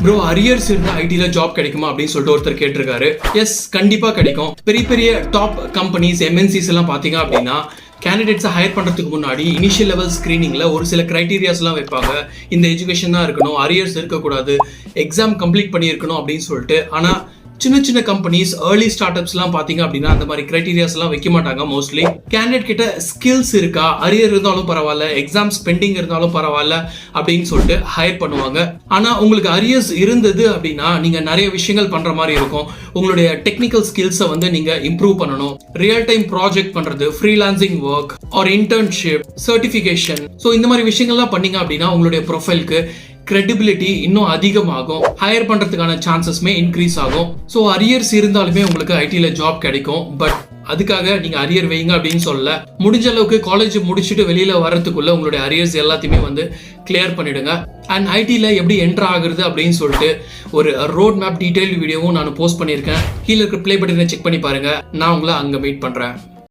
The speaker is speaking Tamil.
ப்ரோ அரியர்ஸ் இருந்தா ஐடில ஜாப் கிடைக்குமா அப்படின்னு சொல்லிட்டு ஒருத்தர் கேட்டிருக்காரு. எஸ், கண்டிப்பா கிடைக்கும். பெரிய பெரிய டாப் கம்பெனிஸ் எம்என்சிஸ் எல்லாம் பாத்தீங்க அப்படின்னா கேண்டிடேட்ஸை ஹையர் பண்ணுறதுக்கு முன்னாடி இனிஷியல் லெவல் ஸ்க்ரீனிங்கில் ஒரு சில க்ரைட்டீரியாஸ்லாம் வைப்பாங்க. இந்த எஜுகேஷன் தான் இருக்கணும், அரியர்ஸ் இருக்கக்கூடாது, எக்ஸாம் கம்ப்ளீட் பண்ணியிருக்கணும் அப்படின்னு சொல்லிட்டு. ஆனால் சின்ன சின்ன கம்பெனிஸ் ஏர்லி ஸ்டார்ட் அப்ஸ்லாம் பார்த்தீங்க அப்படின்னா அந்த மாதிரி க்ரைட்டீரியாஸ்லாம் வைக்க மாட்டாங்க. மோஸ்ட்லி கேண்டிடேட் கிட்ட ஸ்கில்ஸ் இருக்கா, அரியர் இருந்தாலும் பரவாயில்ல, எக்ஸாம்ஸ் பெண்டிங் இருந்தாலும் பரவாயில்ல அப்படின்னு சொல்லிட்டு ஹையர் பண்ணுவாங்க. ஆனால் உங்களுக்கு அரியர்ஸ் இருந்தது அப்படின்னா நீங்கள் நிறைய விஷயங்கள் பண்ணுற மாதிரி இருக்கும். உங்களுடைய டெக்னிக்கல் ஸ்கில்ஸை வந்து நீங்கள் இம்ப்ரூவ் பண்ணணும். ரியல் டைம் ப்ராஜெக்ட் பண்ணுறது, freelancing work or internship, certification, so இந்த மாதிரி விஷயங்கள்லாம் பண்ணீங்க அப்படின்னா உங்களுடைய ப்ரொஃபைலுக்கு கிரெடிபிலிட்டி இன்னும் அதிகமாகும், ஹையர் பண்றதுக்கான சான்சஸ்மே இன்க்ரீஸ் ஆகும். ஸோ அரியர்ஸ் இருந்தாலுமே உங்களுக்கு ஐடியில் ஜாப் கிடைக்கும். பட் அதுக்காக நீங்க அரியர் வைங்க அப்படின்னு சொல்லல. முடிஞ்ச அளவுக்கு காலேஜ் முடிச்சுட்டு வெளியில வர்றதுக்குள்ள உங்களுடைய அரியர்ஸ் எல்லாத்தையுமே வந்து கிளியர் பண்ணிடுங்க. அண்ட் ஐடியில் எப்படி என்டர் ஆகுறது அப்படின்னு சொல்லிட்டு ஒரு ரோட் மேப் டீடைல் வீடியோவும் நான் போஸ்ட் பண்ணியிருக்கேன். கீழே இருக்க ப்ளே பட்டனை செக் பண்ணி பாருங்க. நான் உங்களை அங்கே மீட் பண்றேன்.